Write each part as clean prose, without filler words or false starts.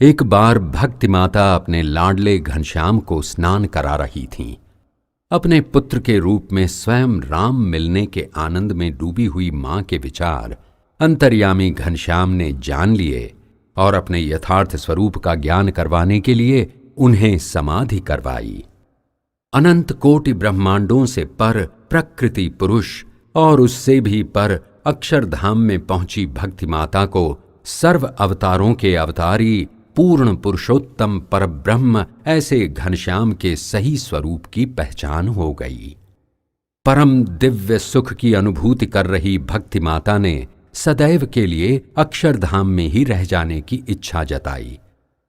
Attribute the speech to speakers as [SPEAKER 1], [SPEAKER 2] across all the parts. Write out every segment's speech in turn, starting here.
[SPEAKER 1] एक बार भक्ति माता अपने लाडले घनश्याम को स्नान करा रही थीं। अपने पुत्र के रूप में स्वयं राम मिलने के आनंद में डूबी हुई मां के विचार अंतर्यामी घनश्याम ने जान लिए और अपने यथार्थ स्वरूप का ज्ञान करवाने के लिए उन्हें समाधि करवाई। अनंत कोटि ब्रह्मांडों से पर प्रकृति पुरुष और उससे भी पर अक्षरधाम में पहुंची भक्ति माता को सर्व अवतारों के अवतारी पूर्ण पुरुषोत्तम परब्रह्म ऐसे घनश्याम के सही स्वरूप की पहचान हो गई। परम दिव्य सुख की अनुभूति कर रही भक्ति माता ने सदैव के लिए अक्षरधाम में ही रह जाने की इच्छा जताई।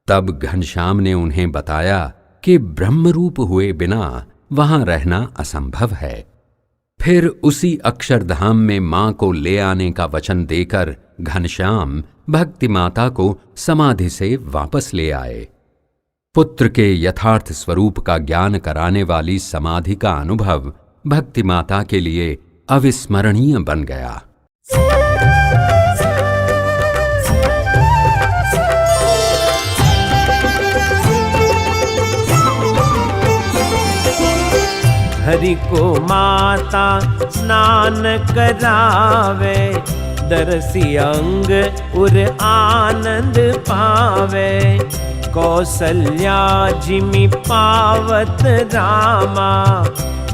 [SPEAKER 1] तब घनश्याम ने उन्हें बताया कि ब्रह्मरूप हुए बिना वहां रहना असंभव है। फिर उसी अक्षरधाम में मां को ले आने का वचन देकर घनश्याम भक्ति माता को समाधि से वापस ले आए। पुत्र के यथार्थ स्वरूप का ज्ञान कराने वाली समाधि का अनुभव भक्ति माता के लिए अविस्मरणीय बन गया।
[SPEAKER 2] हरि को माता स्नान करावे, दरसी अंग उर आनंद पावे। कौसल्या जिमि पावत रामा,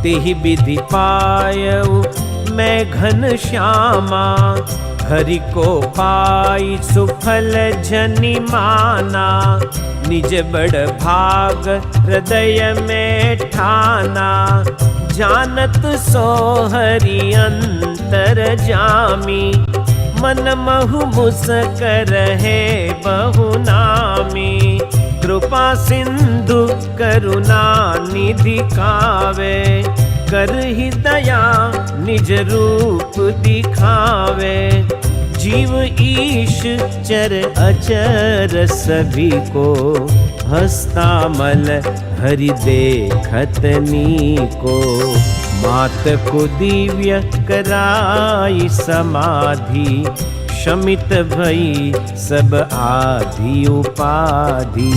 [SPEAKER 2] तिहि विधि पायऊ मैं घनश्यामा। हरि को पाई सुफल जनि माना, निज बड़ भाग हृदय में ठाना। जानत सो हरि अंतर जामी, मन महु मुस्कर है बहु नामी। कृपा सिंधु करुणा निधि कावे, करहि दया निज रूप दिखावे। जीव ईश चर अचर सभी को, हस्तामल हरि देखत नीको। मात को दिव्य कराई समाधि, शमित भई सब आधि उपाधि।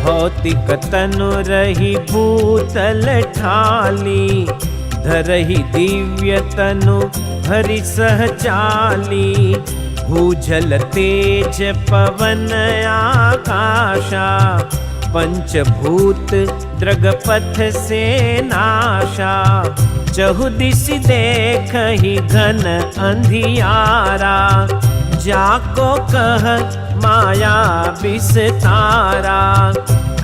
[SPEAKER 2] भौतिक तनु रही भूतल ठाली, धरहि दिव्य तनु हरि सहचाली। भूजल तेज पवन आकाशा, पंचभूत दृगपथ से नाशा। चहुदिश देखहि घन अंधियारा, जाको कह माया विस्तारा।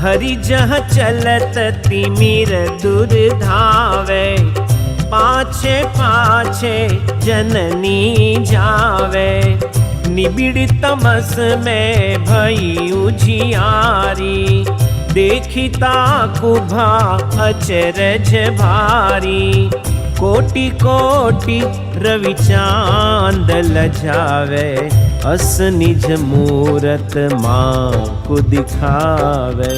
[SPEAKER 2] हरि जह चलत तिमिर दूर धावे, पाछे पाछे जननी जावे। निबिड़ तमस में भई उजियारी, देखी ताकुभा अचरज भारी। कोटि कोटि रवि चांद लजावे, अस निज मूरत मां को दिखावे।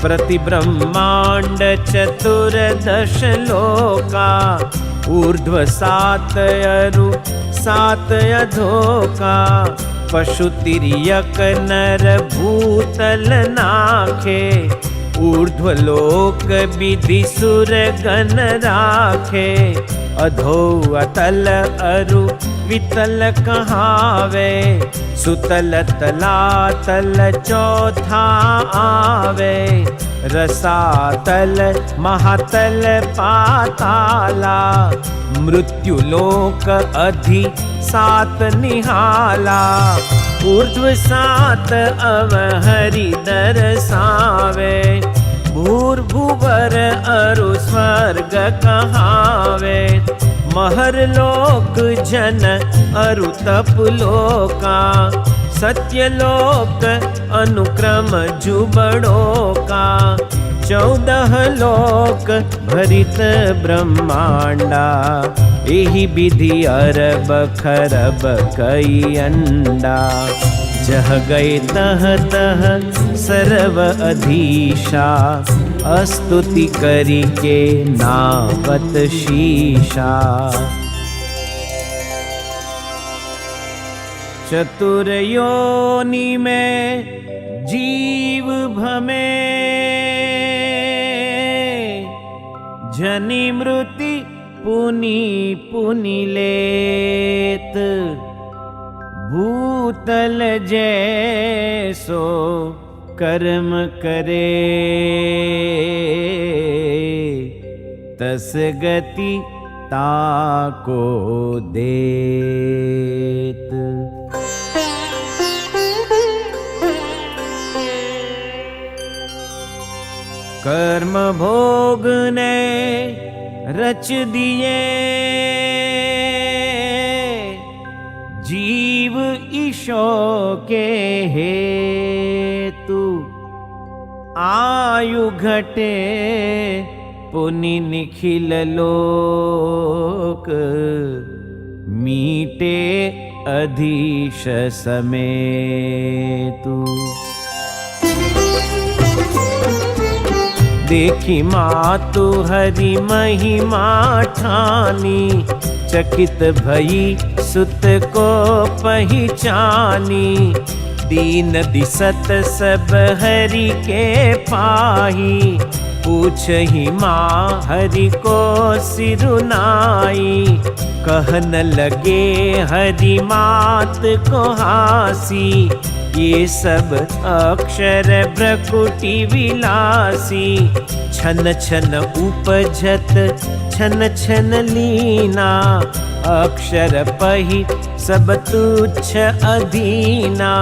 [SPEAKER 2] प्रति ब्रह्मांड चतुर्दश लोका, ऊर्ध्व सात अरु सात अधोका। पशु तिर्यक नर भूतल नाखे, ऊर्ध्व लोक विधि सुर गण राखे। अधो अतल अरु वितल कहावे, सुतल तलातल चौथा आवे। रसातल महातल पाताला, मृत्यु लोक अधि सात निहाला। ऊर्ध्व सात अवहरि दरसावे, भूर्भुवर अरु स्वर्ग कहावे। महर लोक जन अरु तप लोका, सत्यलोक अनुक्रम जुबड़ोका। 14 लोक भरित ब्रह्मांडा, एहि विधि अरब खरब कई अंडा। जह गए तह तह सर्व अधीशा, स्तुति करी के नावत शीशा। चतुर योनि में जीव भमे, जनि मृति पुनि पुनि लेत। भूतल जैसो कर्म करे, तस गति ताको देत। कर्म भोग ने रच दिए, जीव ईशो के हेतु। आयु घटे पुनि निखिल लोक, मीटे अधीश समेतु। देखी मातु हरि महिमा ठानी, चकित भई सुत को पहिचानी। दीन दिसत सब हरि के पाही, पूछहि माँ हरि को सिरुनाई। कहन लगे हरि मात को हासी, ये सब अक्षर भ्रकुटि विलासी। छन छन उपजत छन छन लीना, अक्षर पही सब तुच्छ अधीना।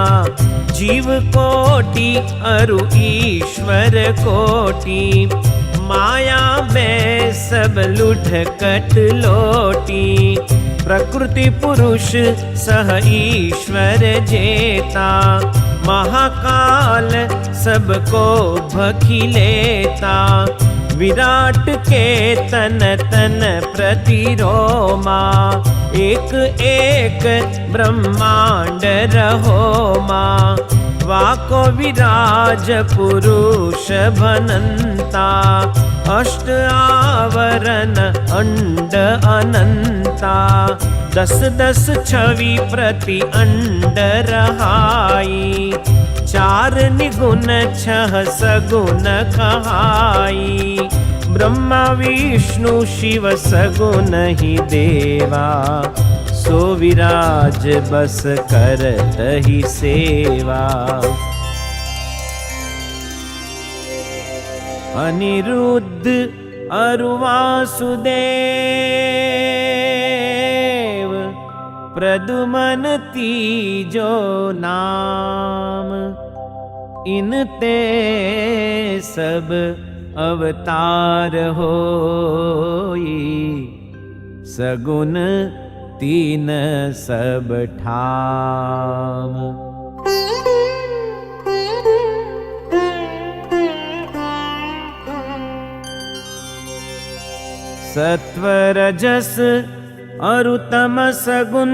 [SPEAKER 2] जीव कोटि अरु ईश्वर कोटि, माया में सब लुढ़ कट लोटी। प्रकृति पुरुष सह ईश्वर जेता, महाकाल सबको भखी लेता। विराट के तन तन प्रतिरोमा, एक एक ब्रह्मांड रहो माँ। वाको विराज पुरुष भनंता, अष्ट आवरण अंड अनंता। दस दस छवि प्रति अंड रहाई, चार निगुण छह सगुण कहाई। ब्रह्मा विष्णु शिव सगुण ही देवा, सो विराज बस करत ही सेवा। अनिरुद्ध अरु वासुदेव, प्रद्युमन तीजो नाम। इनते सब अवतार होई, सगुण तीन सब ठाम। सत्व रजस अरु तमस गुण,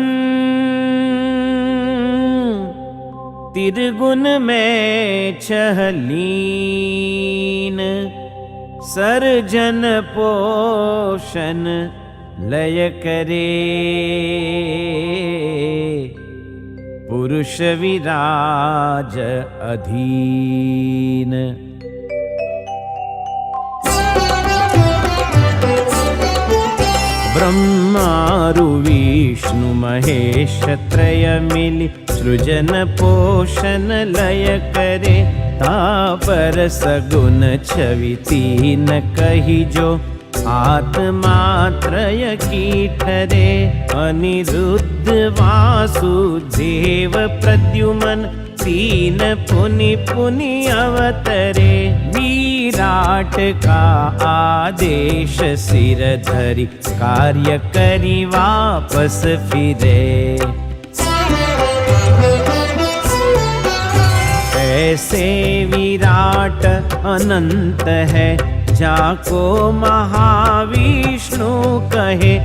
[SPEAKER 2] तिरगुन में छह लीन। सर्जन पोषण लय करे, पुरुष विराज अधीन। ब्रह्मारु विष्णु महेश त्रय मिलि, सृजन पोषण लय करे। तापर सगुण छवि तीन कही जो, आत्मात्रय की ठरे। अनिरुद्ध वासुदेव प्रद्युमन, तीन पुनि पुनि अवतरे। विराट का आदेश सिर धरि, कार्य करी वापस फिरे। ऐसे विराट अनंत है, जाको महाविष्णु कहे।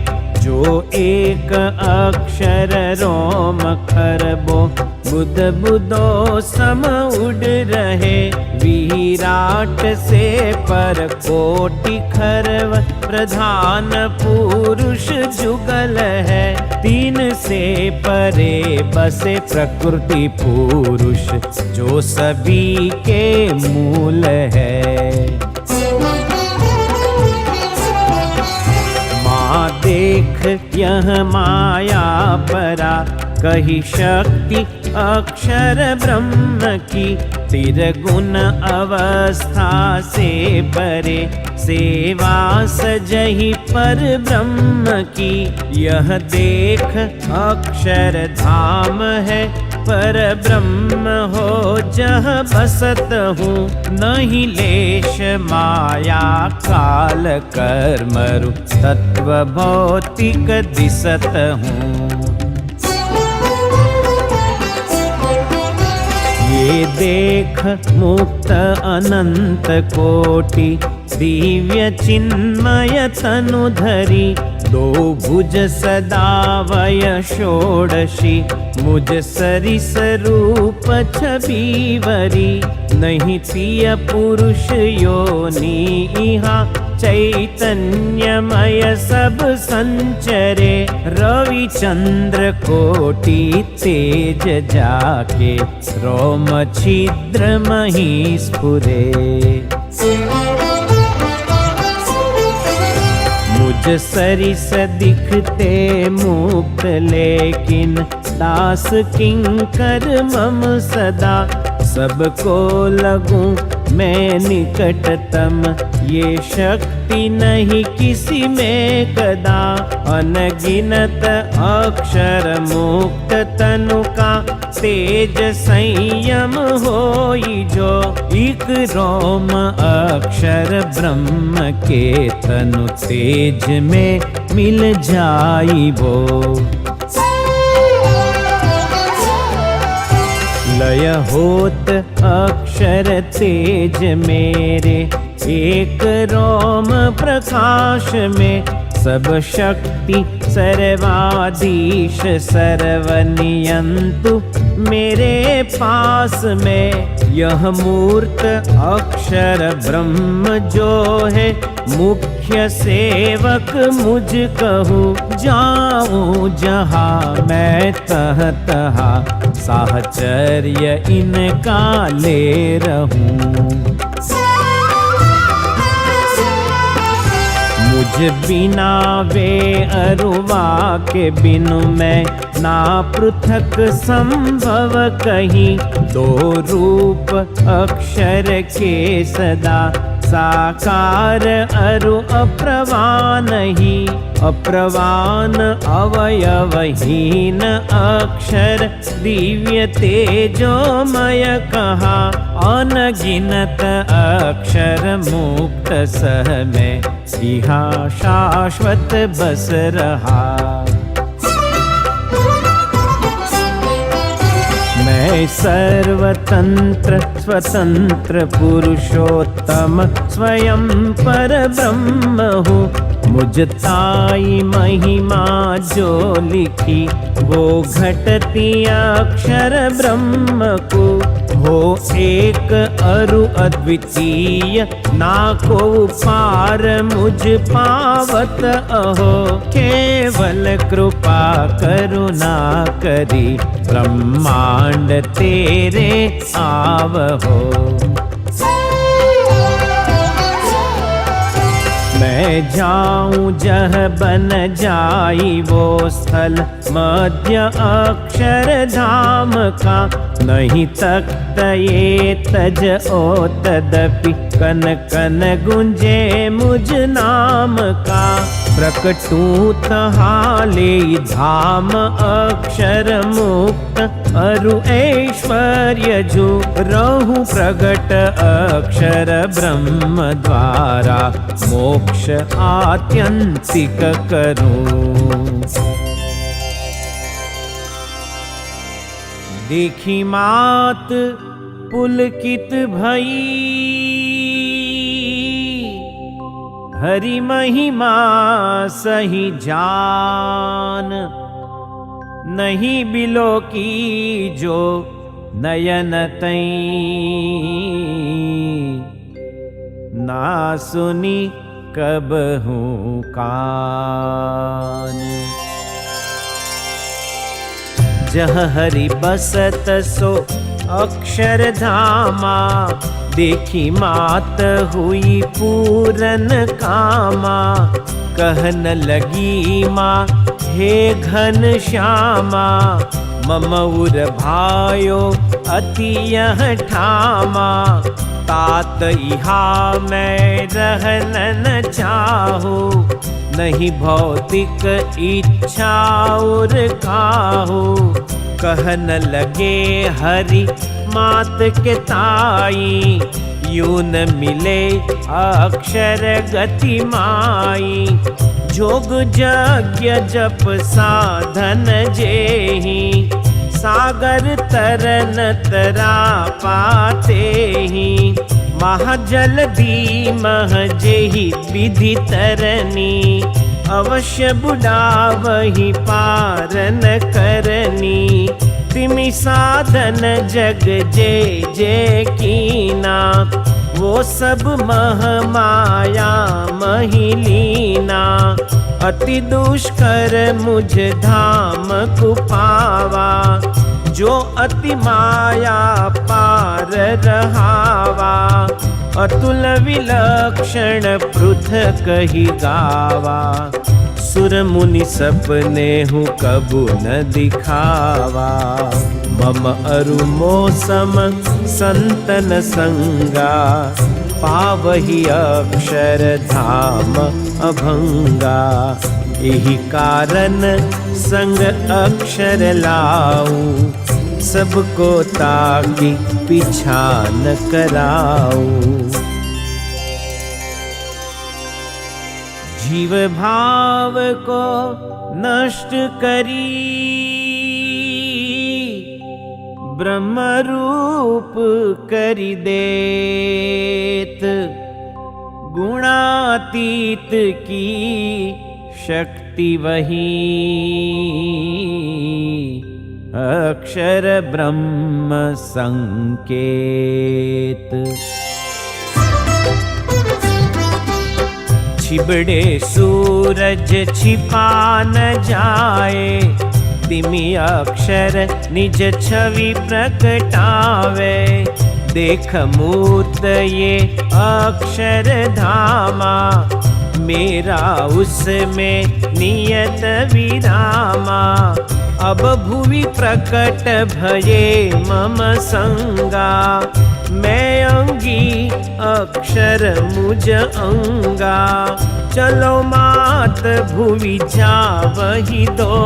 [SPEAKER 2] जो एक अक्षर रोम खरबो बुध बुदो सम उड़ रहे। विराट से पर कोटि खरव प्रधान पुरुष जुगल है। तीन से परे बसे प्रकृति पुरुष जो सभी के मूल है। माँ देख यह माया परा कही शक्ति अक्षर ब्रह्म की। तिरगुण अवस्था से परे सेवा सजहि पर ब्रह्म की। यह देख अक्षर धाम है पर ब्रह्म हो जह बसत हूँ। नहीं लेश माया काल कर्मरु तत्व भौतिक दिसत हूँ। ये देख मुक्त अनंत कोटि दिव्य चिन्मय तनु धरी। दो भुज सदा वय षोडशी मुझ सरिस रूप छबीवरी। नहीं तिय पुरुष योनि इहा चैतन्यमय सब संचरे। रवि चंद्र कोटि तेज जाके रोम छिद्र मही स्फुरे। मुझ सरिस दिखते मुक्त लेकिन दास किंकर मम सदा। सबको लगूं मैं निकटतम ये शक्ति नहीं किसी में कदा। अनगिनत अक्षर मुक्त तनु का तेज संयम होई जो। एक रोम अक्षर ब्रह्म के तनु तेज में मिल जाई वो। लय होत अक्षर तेज मेरे एक रोम प्रकाश में। सब शक्ति सर्वाधीश सर्वनियंतु मेरे पास में। यह मूर्त अक्षर ब्रह्म जो है मुख्य सेवक मुझ कहूँ। जाऊँ जहाँ मैं तह तहा साहचर्य इनका ले रहूँ। मुझ बिना वे अरुवा के बिनु मैं ना पृथक संभव कहीं। दो रूप अक्षर के सदा साकार अरु अप्रवान ही। अप्रवान अवयवहीन अक्षर दिव्य तेजोमय कहा। अनगिनत अक्षर मुक्त सह में इहा शाश्वत बस रहा। मैं सर्वतंत्र स्वतंत्र पुरुषोत्तम स्वयं पर ब्रह्म हूँ। मुझ ताई महिमा जो लिखी वो घटती अक्षर ब्रह्म को। हो एक अरु अद्वितीय ना को पार मुझ पावत अहो। केवल कृपा करुणा करी ब्रह्मांड तेरे आवहो। मैं जाऊं जह बन जाई वो स्थल मध्य अक्षर धाम का। नहीं तख्त ये तज ओ तदपि कन कन गुंजे मुझ नाम का। प्रकटूत हाले धाम अक्षर मुक्त अरु ऐश्वर्य जो। रहु प्रगट अक्षर ब्रह्म द्वारा मोक्ष आत्यंतिक करूं। देखी मात पुलकित भई हरि महिमा सही जान, नहीं बिलो की जो नयन तई, ना सुनी कब हूँ कान। जह हरि बसत सो अक्षर धामा, देखी मात हुई पूरन कामा। कहन लगी माँ हे घन श्यामा, मम उर भायो अति यह ठामा। तात इहा मैं रहन न चाहू, नहीं भौतिक इच्छा उर काहू। कहन लगे हरि मात के ताई, यूं न मिले अक्षर गति माई। जोग यज्ञ जप साधन जेहि, सागर तरन तरा पाते ही। महाजलधी मह जेहि विधि तरनी, अवश्य बुडावहि पारन करनी। तिमि साधन जग जे जे कीना, वो सब मह माया महिलीना। अति दुष्कर मुझ धाम कुपावा, जो अति माया पार रहावा। अतुल विलक्षण पृथक कही गावा, सुर मुनि सपने हूँ कबू न दिखावा। मम अरु मौसम संतन संगा, पावही अक्षर धाम अभंगा। यही कारण संग अक्षर लाऊं, सबको ताकि पीछा न कराऊं। जीव भाव को नष्ट करी, ब्रह्म रूप करि देत। गुणातीत की शक्ति वही, अक्षर ब्रह्म संकेत। छिबड़े सूरज छिपा न जाए, तिमि अक्षर निज छवि प्रकटावे। देख मूर्त ये अक्षर धामा, मेरा उसमें नियत विरामा। अब भुवि प्रकट भये मम संगा, मैं अंगी अक्षर मुझ अंगा। चलो मात भुवि जावहि दो,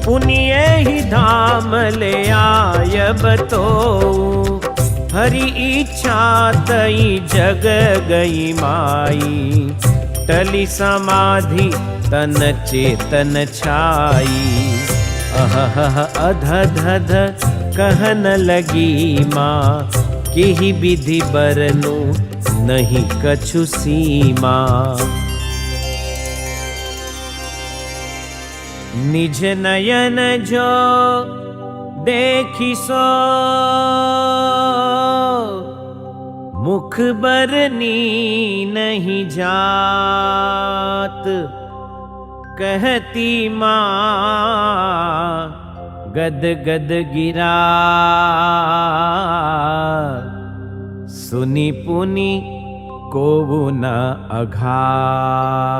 [SPEAKER 2] पुण्य ही धाम ले आयब तो। हरि इच्छा तई जग गई माई, टली समाधि तन चेतन छाई। अहह अध धध कहन लगी माँ, केहि विधि बरनु नहीं कछु सीमा। निज नयन जो देखी सो, मुख बरनी नहीं जात। कहती माँ गद गद गिरा, सुनी पुनि को न अघात।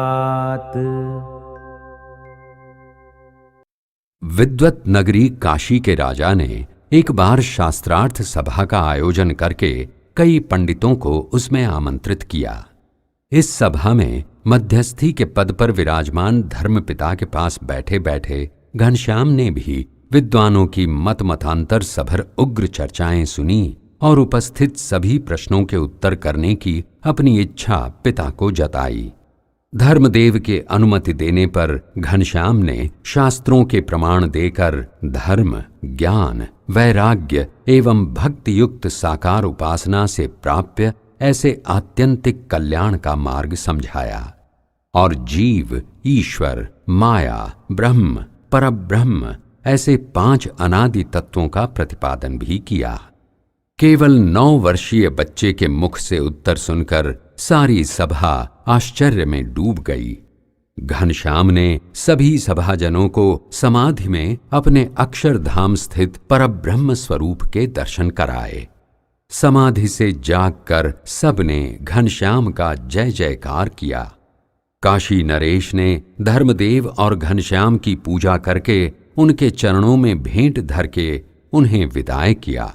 [SPEAKER 1] विद्वत नगरी काशी के राजा ने एक बार शास्त्रार्थ सभा का आयोजन करके कई पंडितों को उसमें आमंत्रित किया। इस सभा में मध्यस्थी के पद पर विराजमान धर्मपिता के पास बैठे बैठे घनश्याम ने भी विद्वानों की मत मतांतर सभर उग्र चर्चाएं सुनी और उपस्थित सभी प्रश्नों के उत्तर करने की अपनी इच्छा पिता को जताई। धर्मदेव के अनुमति देने पर घनश्याम ने शास्त्रों के प्रमाण देकर धर्म, ज्ञान, वैराग्य एवं भक्ति युक्त साकार उपासना से प्राप्य ऐसे आत्यंतिक कल्याण का मार्ग समझाया और जीव, ईश्वर, माया, ब्रह्म, परब्रह्म ऐसे 5 अनादि तत्वों का प्रतिपादन भी किया। केवल 9 वर्षीय बच्चे के मुख से उत्तर सुनकर सारी सभा आश्चर्य में डूब गई। घनश्याम ने सभी सभाजनों को समाधि में अपने अक्षरधाम स्थित परब्रह्म स्वरूप के दर्शन कराए। समाधि से जागकर सबने घनश्याम का जय जयकार किया। काशी नरेश ने धर्मदेव और घनश्याम की पूजा करके उनके चरणों में भेंट धर के उन्हें विदाई किया।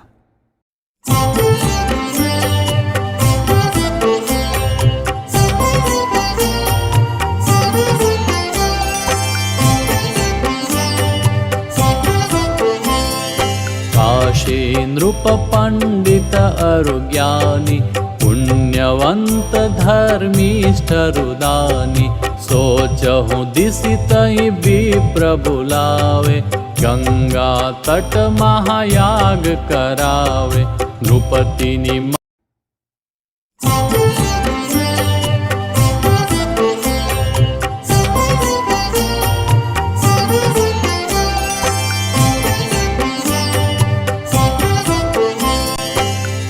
[SPEAKER 3] काशी नृप पंडित अरु ज्ञानी, पुण्यवंत धर्मिष्ठ रुदानी। सोचहु दिसि तहि विप्र बुलावे, गंगा तट महायाग करावे। नृपति निम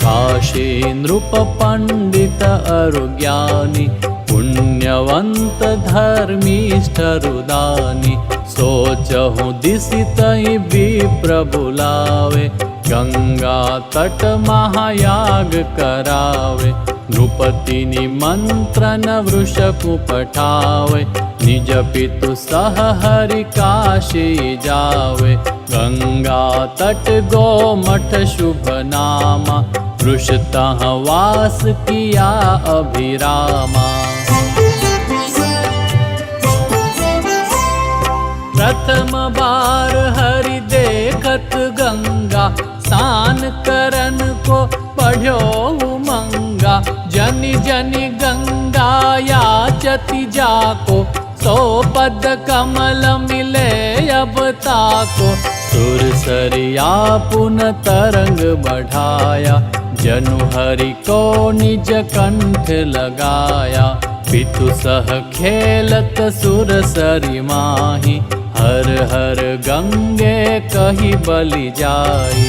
[SPEAKER 3] काशी नृप पंडित अरु ज्ञानी, पुण्यवंत धर्मिष्ठ रुदानी। सोचहु दिसि तहि विप्र बुलावे, गंगा तट महायाग करावे। नृपति निमंत्रण वृषकु पठावे, निज पितु सह हरि काशी जावे। गंगा तट गोमठ शुभ नामा, वृषतः वास किया अभिरामा। प्रथम बार हरि देखत गंगा, स्नान करन को बढ़्यो उमंगा। जनि जनि गंगा याचति जाको, सो पद कमल मिले अब ताको। सुरसरिया पुन तरंग बढ़ाया, जनु हरि को निज कंठ लगाया। पितु सह खेलत सुरसरि माही, हर हर गंगे कही बलि जाई।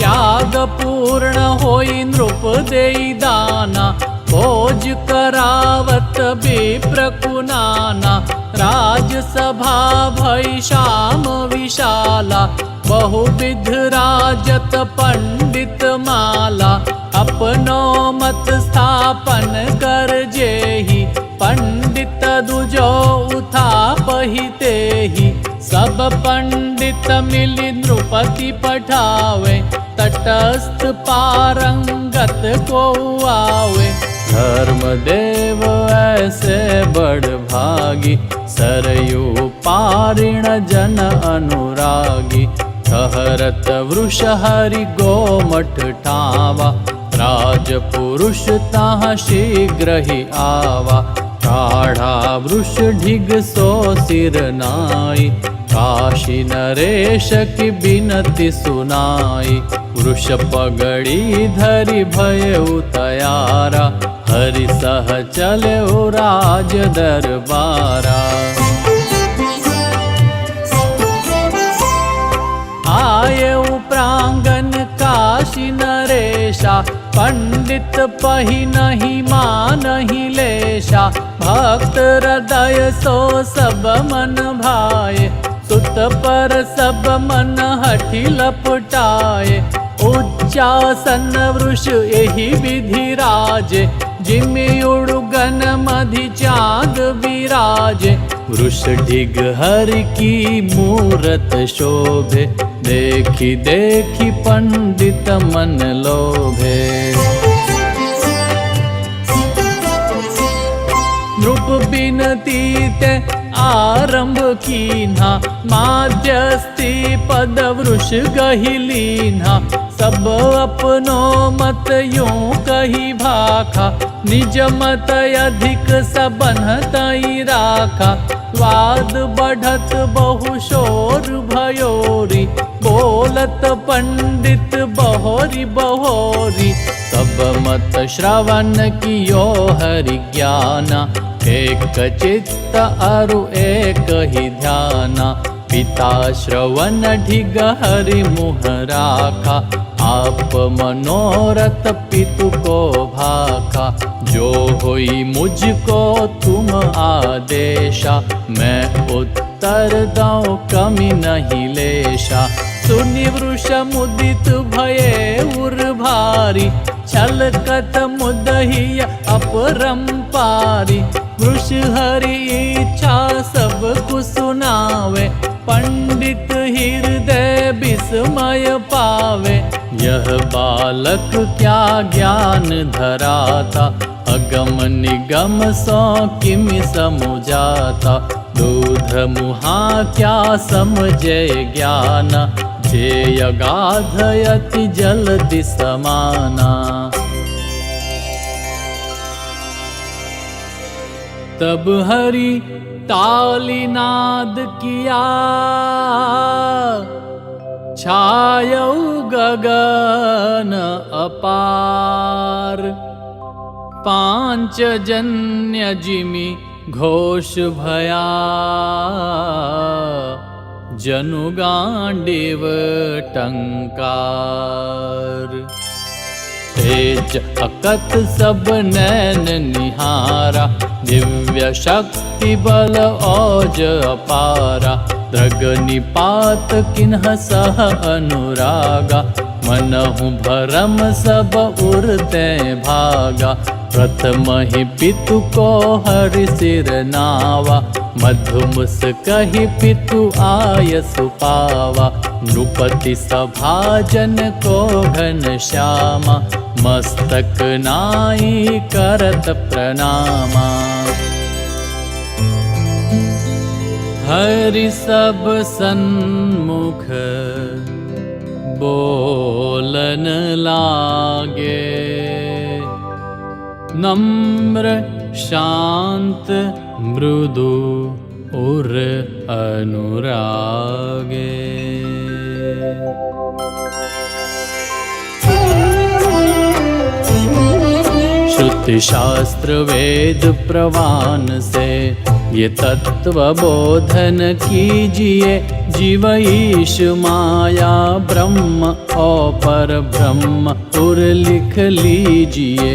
[SPEAKER 3] याग पूर्ण होई नृप देई दाना, भोज करावत विप्र कुनाना। राजसभा भई श्याम विशाला, बहुविध राजत पंडित माला। अपनो मत स्थापन कर जेहि, पंडित दुजो उथापहि तेहि। सब पंडित मिलि नृपति पठावे, तटस्थ पारंगत को आवे। धर्मदेव ऐसे बड़ भागी, सरयू पारिण जन अनुरागी। ठहरत वृष हरि गोमठ ठावा, राजपुरुष ताह शीघ्र ही आवा। काढ़ा वृष ढिग सो सिर नाई, काशी नरेश की बिनती सुनाई। वृष पगड़ी धरि भयउ तयारा, हरि सह चले राज दरबारा। आयउ प्रांगण काशी नरेशा, पंडित पही नहीं मानहि लेशा। भक्त हृदय सो सब मन भाए, सुत पर सब मन हठि लपटाए। उच्चासन वृष एहि विधि राजे, जिमि उड़गन मधि चाँद विराजे। वृष ढिग हरि की मूरत शोभे, देखी देखी पंडित मन लोभे। नृप बिनती ते आरंभ कीन्हा, माध्यस्थी पद वृष गहि लीन्हा। सब अपनो मत यूं कही भाखा, निज मत अधिक सबन तई राखा। वाद बढ़त बहु शोर भयोरी, बोलत पंडित बहोरी बहोरी। सब मत श्रवण कियो हरि ज्ञाना, एक चित्त अरु एक ही ध्याना। पिता श्रवण ढिग हरि मुह राखा, आप मनोरथ पितु को भाखा। जो होई मुझको तुम आदेशा, मैं उत्तर दऊं कमी नहीं लेशा। सुनि वृष मुदित भये उर भारी, छलकत मुदहिय अपरंपारी। वृष हरि इच्छा सबको सुनावे, पंडित हृदय विस्मय पावे। यह बालक क्या ज्ञान धराता, अगम निगम सो किमि समुझाता। दूध मुहा क्या समझे ज्ञान, जे अगाधयति जलदि समाना। तब हरि ताली नाद किया, छायौ गगन अपार। पांचजन्य जिमि घोष भया, जनु गांडीव टंकार। तेज अकत सब नैन निहारा, दिव्य शक्ति बल औज अपारा। दृग निपात किन्ह सह अनुरागा, मनहु भरम सब उड़ते भागा। प्रथम ही पितु को हरि सिर नावा, मधुमुस कही पितु आय सुपावा। नृपति सभाजन को घन श्यामा, मस्तक नाई करत प्रणामा। हरि सब सन्मुख बोलन लागे, नम्र शांत मृदु उर अनुरागे। श्रुति शास्त्र वेद प्रवान से, ये तत्व बोधन कीजिए। जीव ईश माया ब्रह्म और ब्रह्म उर लिख लीजिए।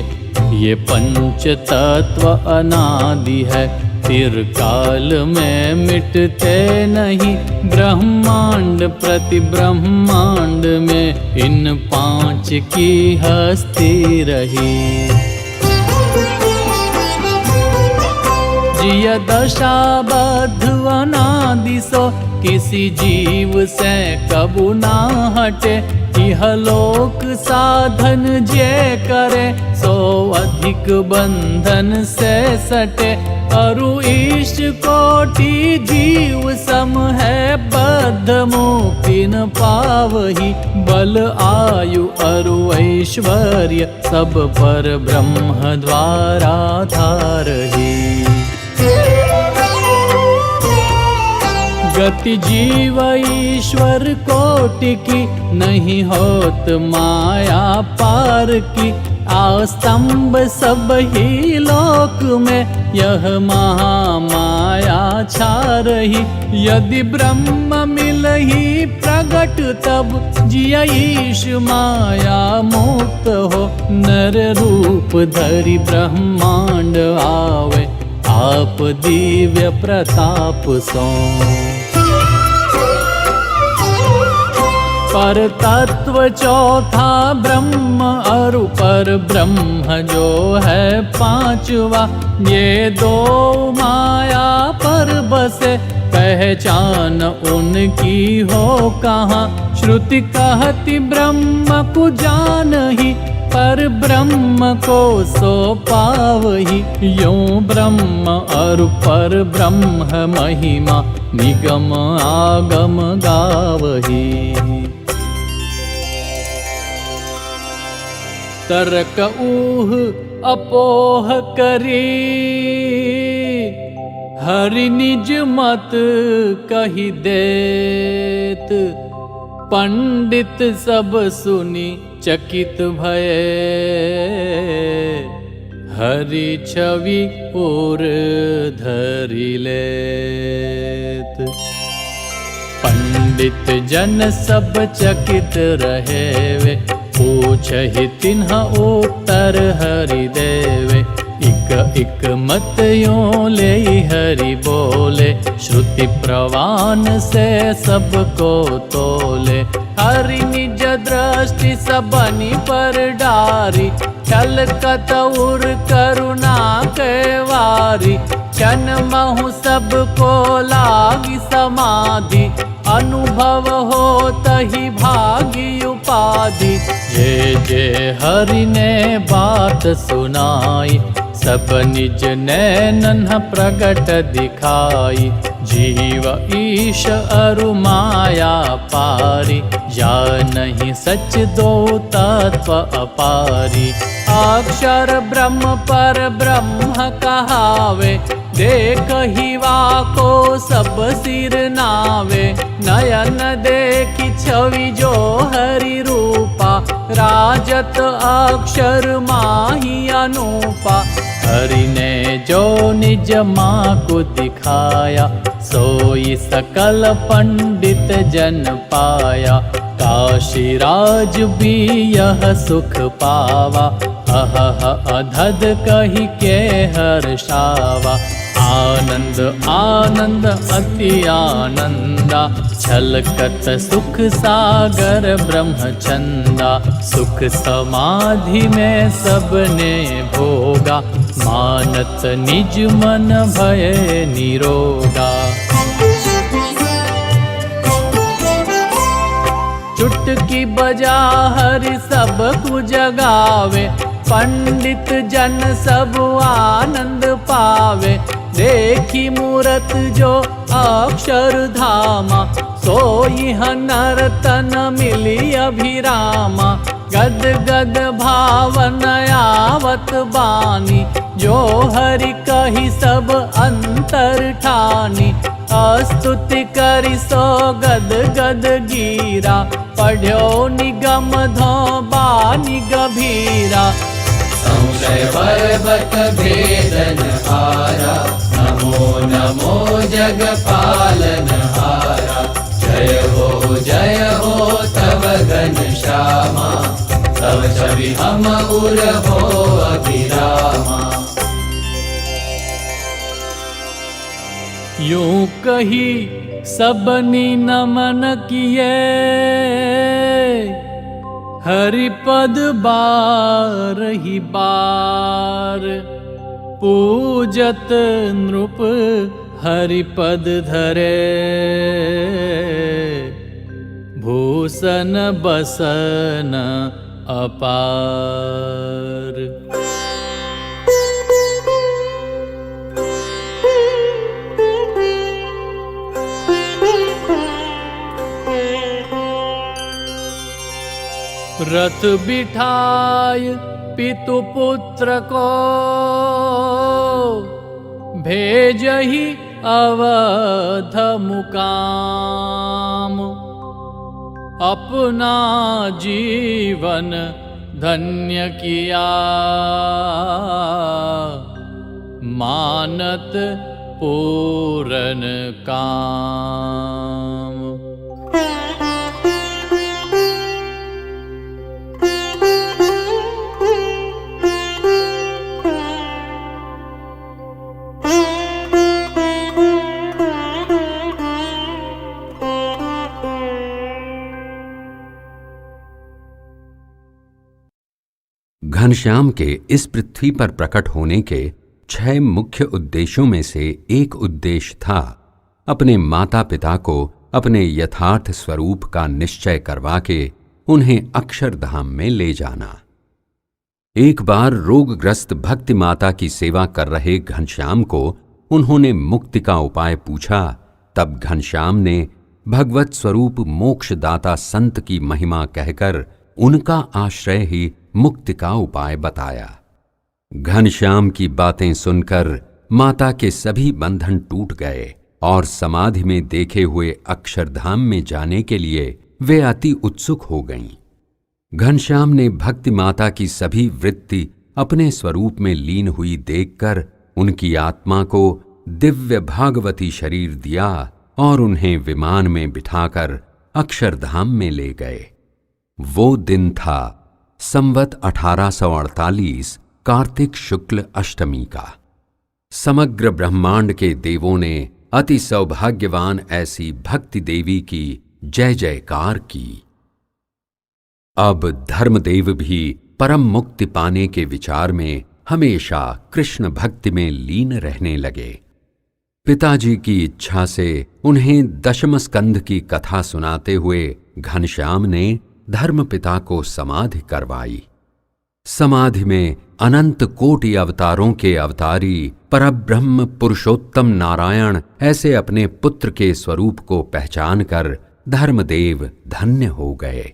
[SPEAKER 3] ये पंच तत्व अनादि है, चिरकाल में मिटते नहीं। ब्रह्मांड प्रति ब्रह्मांड में इन पांच की हस्ती रही। जिय दशा बद्ध अनादि सो, किसी जीव से कबू ना हटे। इह लोक साधन जे करे, सो अधिक बंधन से सटे। अरु ईश कोटि जीव सम है, बद्ध मुक्ति न पावही। बल आयु अरु ऐश्वर्य, सब पर ब्रह्म द्वारा धारही। गति जीव ईश्वर कोटि की, नहीं होत माया पार की। आस्तंभ सब ही लोक में, यह महामाया छा रही। यदि ब्रह्म मिलही प्रगट तब, जिय ईश माया मुक्त हो। नर रूप धरि ब्रह्मांड आवे, आप दिव्य प्रताप सो। पर तत्व चौथा ब्रह्म अरु पर ब्रह्म जो है पांचवा। ये दो माया पर बसे, पहचान उनकी हो कहाँ। श्रुति कहती ब्रह्म को जानही, पर ब्रह्म को सो पावही। यूं ब्रह्म और पर ब्रह्म महिमा, निगम आगम गावही। तर्क ऊह अपोह करी, हरि निज मत कहि देत, पंडित सब सुनी चकित भये। हरि छवि और धरि लेत, पंडित जन सब चकित रहे वे। पूछहि तिन्ह उत्तर हरि देवे। इक इक मत यों ले हरि बोले, श्रुति प्रवान से सबको तोले। हरि निज दृष्टि सबनी पर डारी, छल कतउर करुणा के वारी। क्षण महु सबको लागी समाधि, अनुभव हो तहि भागी उपाधि। जे जे हरि ने बात सुनाई, सब निज नैनन प्रगट दिखाई। जीव ईश अरु माया पारी, जानहि सच दो तत्व अपारी। अक्षर ब्रह्म पर ब्रह्म कहावे, देखहि वाको सब सिर नावे। नयन देखि छवि जो हरि रूपा, राजत अक्षर माही अनूपा। हरि ने जो निज माँ को दिखाया, सोई सकल पंडित जन पाया। काशी राज भी यह सुख पावा, अहह अधद कहि के हर्षावा। आनंद आनंद अति आनंदा, छलकत सुख सागर ब्रह्मचंदा। सुख समाधि में सबने भोगा, मानत निज मन भय निरोगा। चुटकी बजा हरि सब को जगावे, पंडित जन सब आनंद पावे। देखी मूरत जो अक्षर धामा, सोई नर्तन मिली अभिरामा। गद गद भावन आवत बानी, जो हरि कही सब अंतर ठानी। स्तुति करि सो गद गद गीरा, पढ़्यो निगम धो बानी गभीरा।
[SPEAKER 4] संशय पर्वत भेदन हारा, नमो नमो जग पालन हारा। जय हो तव घन श्यामा, तव छवि हम उर हो अभिरामा।
[SPEAKER 3] यूं कही सबनी नमन किए, हरिपद बार ही बार। पूजत नृप हरिपद धरे, भूषण बसन अपार। रथ बिठाय पितु पुत्र को, भेजहि अवध मुकाम। अपना जीवन धन्य किया, मानत पूरन काम।
[SPEAKER 1] घनश्याम के इस पृथ्वी पर प्रकट होने के 6 मुख्य उद्देश्यों में से एक उद्देश्य था अपने माता पिता को अपने यथार्थ स्वरूप का निश्चय करवा के उन्हें अक्षरधाम में ले जाना। एक बार रोगग्रस्त भक्ति माता की सेवा कर रहे घनश्याम को उन्होंने मुक्ति का उपाय पूछा। तब घनश्याम ने भगवत स्वरूप मोक्षदाता संत की महिमा कहकर उनका आश्रय ही मुक्ति का उपाय बताया। घनश्याम की बातें सुनकर माता के सभी बंधन टूट गए और समाधि में देखे हुए अक्षरधाम में जाने के लिए वे अति उत्सुक हो गईं। घनश्याम ने भक्ति माता की सभी वृत्ति अपने स्वरूप में लीन हुई देखकर उनकी आत्मा को दिव्य भागवती शरीर दिया और उन्हें विमान में बिठाकर अक्षरधाम में ले गए। वो दिन था संवत 1848 कार्तिक शुक्ल अष्टमी का। समग्र ब्रह्मांड के देवों ने अति सौभाग्यवान ऐसी भक्ति देवी की जय जयकार की। अब धर्मदेव भी परम मुक्ति पाने के विचार में हमेशा कृष्ण भक्ति में लीन रहने लगे। पिताजी की इच्छा से उन्हें दशम स्कंध की कथा सुनाते हुए घनश्याम ने धर्मपिता को समाधि करवाई। समाधि में अनंत कोटि अवतारों के अवतारी परब्रह्म पुरुषोत्तम नारायण ऐसे अपने पुत्र के स्वरूप को पहचानकर धर्मदेव धन्य हो गए।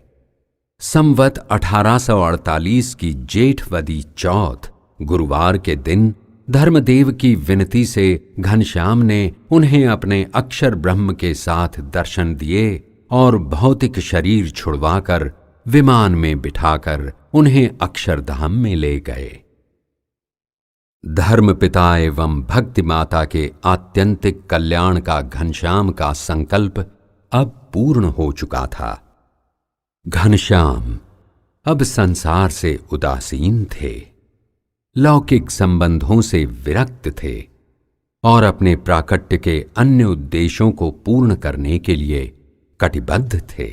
[SPEAKER 1] संवत 1848 की जेठवदी चौथ गुरुवार के दिन धर्मदेव की विनती से घनश्याम ने उन्हें अपने अक्षर ब्रह्म के साथ दर्शन दिए और भौतिक शरीर छुड़वाकर विमान में बिठाकर उन्हें अक्षरधाम में ले गए। धर्मपिता एवं भक्ति माता के आत्यंतिक कल्याण का घनश्याम का संकल्प अब पूर्ण हो चुका था। घनश्याम अब संसार से उदासीन थे, लौकिक संबंधों से विरक्त थे और अपने प्राकट्य के अन्य उद्देश्यों को पूर्ण करने के लिए कटिबद्ध थे।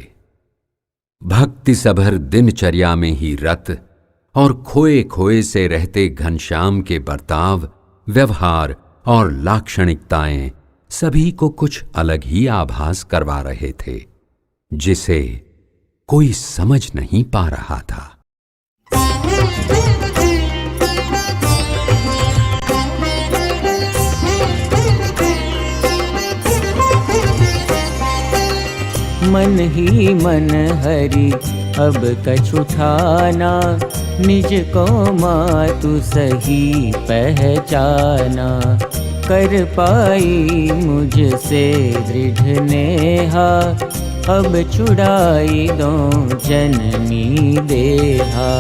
[SPEAKER 1] भक्ति सभर दिनचर्या में ही रत और खोए खोए से रहते घनश्याम के बर्ताव, व्यवहार और लाक्षणिकताएं सभी को कुछ अलग ही आभास करवा रहे थे, जिसे कोई समझ नहीं पा रहा था।
[SPEAKER 2] मन ही मन हरि अब कछु ठाना, निज को मातु सही पहचाना। कर पाई मुझसे दृढ़ नेहा, अब छुड़ाई दो जननी देहा।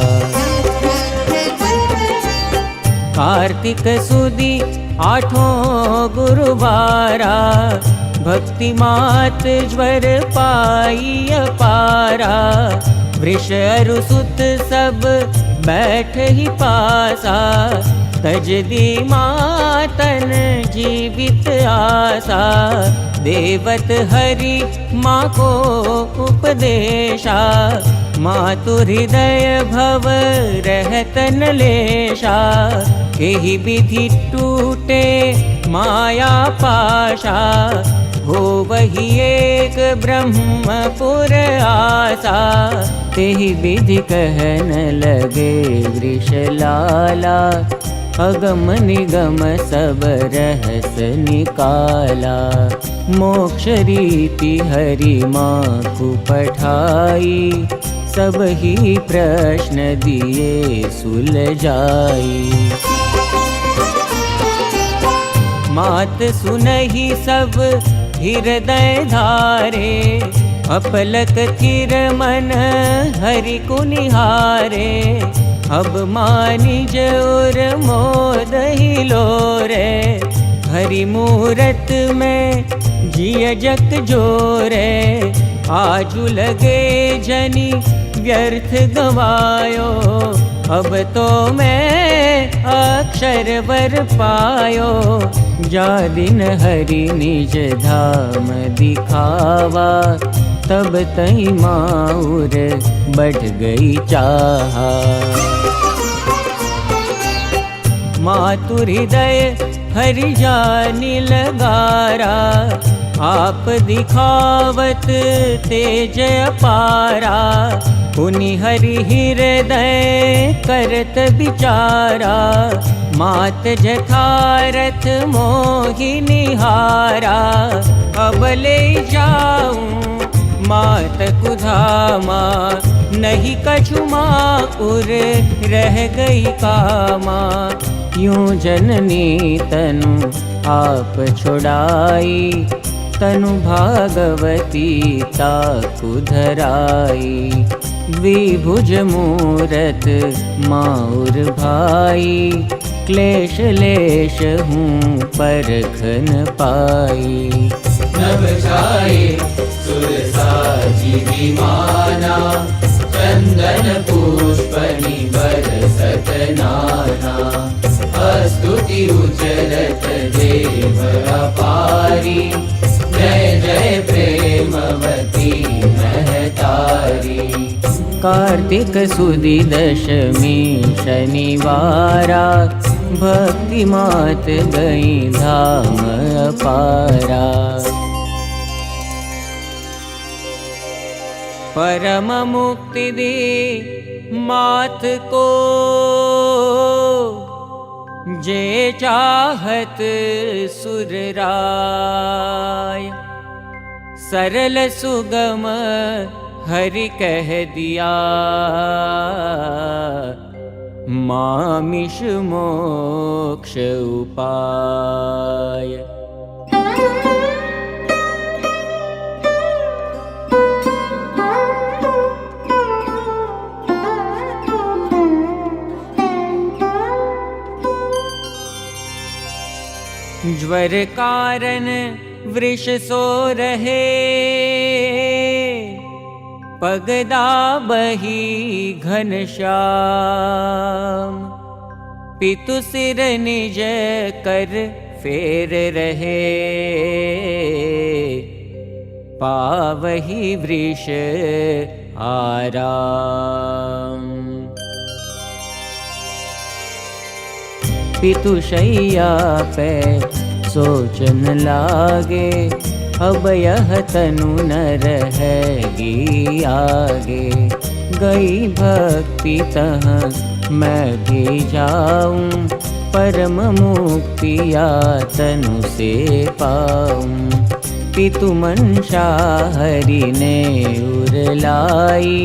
[SPEAKER 2] कार्तिक सुदी आठों गुरुवारा, भक्ति मात ज्वर पाई अपारा। वृष अरु सुत सब बैठ ही पासा, तज दी मातन जीवित आसा। देवत हरि माँ को उपदेशा, मातु हृदय भव रहतन लेशा। एहि विधि टूटे माया पाशा, हो वही एक ब्रह्मपुर आसा। तेहि विधि कहन लगे वृषलाला, अगम निगम सब रहस निकाला। मोक्ष रीति हरि माँ को पठाई, सब ही प्रश्न दिए सुलझाई। मात सुनहि सब हृदय धारे, अपलक थिर मन हरि को निहारे। अब मानिज और मोद ही लोरे, हरि मूरत में जिय जग जोरे। आजु लगे जनि व्यर्थ गवायो, अब तो मैं अक्षर वर पायो। जा दिन हरि निज धाम दिखावा, तब तई माउर बढ़ गई चाहा। मातु हृदय हरि जानि लगारा, आप दिखावत तेज अपारा। पुनि हरि हृदय करत विचारा, मात जठारथ मोहि निहारा। अब ले जाऊं मात कुधामा, नहीं कछु माउर रह गई कामा। यूं जननी तनु आप छुड़ाई, तनु भागवती ताकु धराई। द्विभुज मूरत माउर भाई, क्लेश लेश हूँ परख न पाई।
[SPEAKER 4] नभ छाये सुरसाजी विमाना, चंदन पुष्पनि बरसत नाना। स्तुति उचरत देव अपारी, जय जय प्रेमवती महतारी।
[SPEAKER 2] कार्तिक सुदी दशमी शनिवारा, भक्ति मात गई धाम अपारा। परम मुक्ति दे मात को, जे चाहत सुरराय। सरल सुगम हरि कह दिया, मामिष मोक्ष उपाय। ज्वर कारण वृष सो रहे, पगदा बही घनश्याम। पितु सिर निज कर फेर रहे, पावही वृष आराम। पितु शैया पे सोचन लागे, अब यह तनु न रहेगी आगे। गई भक्ति तह मैं भी जाऊं, परम मुक्ति या तनु से पाऊं। पितु मंशा हरि ने उरलाई,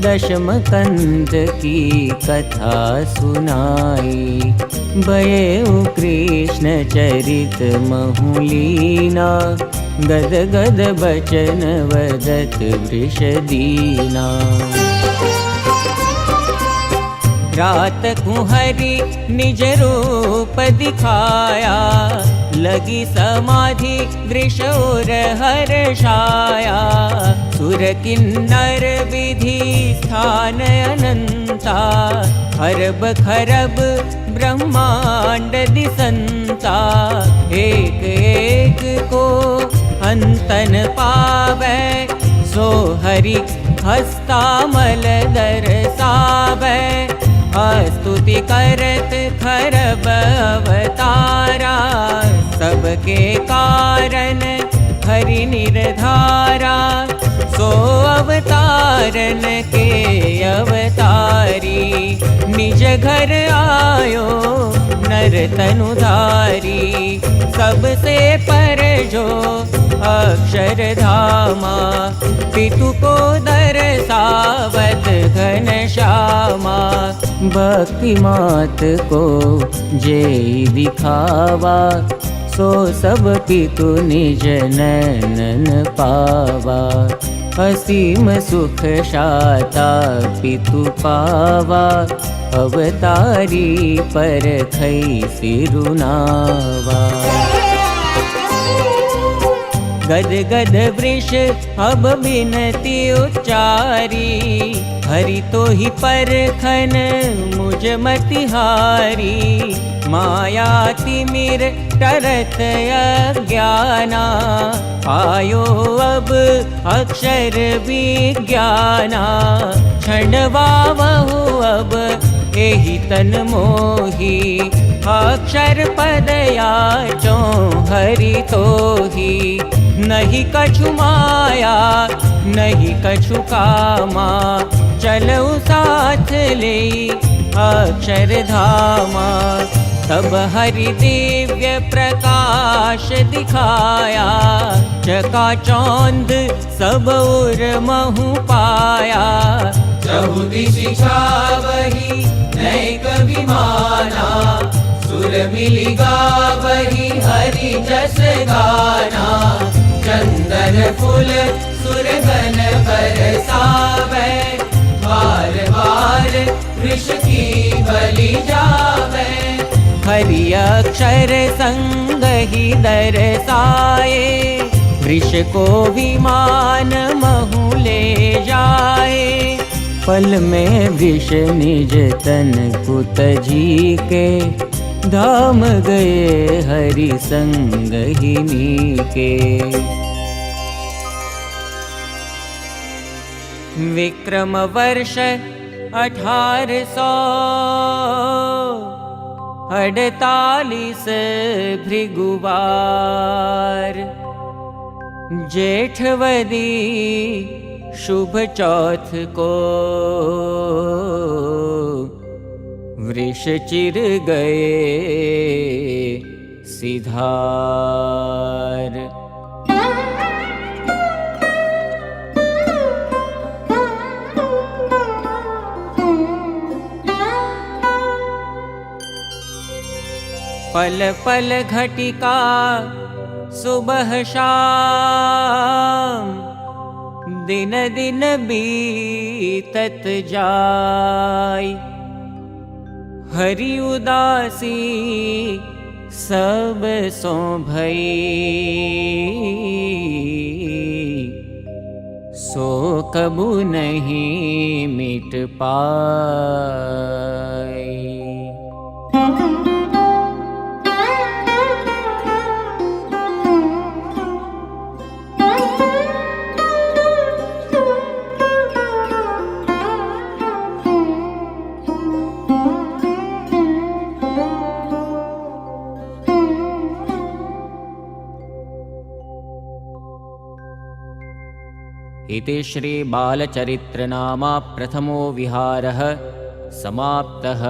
[SPEAKER 2] दशम कंद की कथा सुनाई। भयउ कृष्ण चरित महुलीना, गद गद बचन वदत वृष दीना। रात को हरि निज रूप दिखाया, लगी समाधि वृष और हर्षाया। सुर किन्नर विधि स्थान अनंता, हरब खरब ब्रह्मांड दिसंता। एक एक को अंतन पावे, सो हरि हस्तामल दरसावे। स्तुति करत खरब अवतारा, सबके कारण हरि निर्धारा। सो अवतारन के अवतारी, निज घर आयो नर तनुधारी। सबसे पर जो अक्षरधामा, पितु को दरसावत घनश्यामा। भक्ति मात को जे दिखावा, सो सब पितु निज नैनन पावा। असीम सुख शाता पितु पावा, अवतारी पर खई सिरुनावा। गद गद वृष अब बिनती उच्चारी, हरि तो ही परखन मुझ मतिहारी। माया तिमिर टरत अज्ञाना, आयो अब अक्षर विज्ञाना। छंडवावहु अब एहि तन मोही, अक्षर पद याचो हरि तोही। नहीं कछु माया नहीं कछु कामा, चलऊ साथ ले अक्षर धामा। तब हरि दिव्य प्रकाश दिखाया, चकाचौंध सब उर महु पाया। चहुदिशि छावहि नैक विमाना,
[SPEAKER 4] सुर मिलि गावहि हरि जस गाना। चंदन फूल सुरगन बरसावे, बार बार वृष की बलि जावे।
[SPEAKER 2] हरि अक्षर संग ही दरसाए, वृष को विमान महु ले जाए। पल में वृष निज तन को तजी के, धाम गए हरि संग ही नीके। विक्रम वर्ष 1848 भृगुवार, जेठवदी शुभ चौथ को, वृष चिर गए सिधार। पल पल घटिका सुबह शाम, दिन दिन बीतत जाय। हरि उदासी सब सो भई, सो कबू नहीं मिट पाए। इति श्री बालचरित्र नामा प्रथमो विहारः समाप्तः।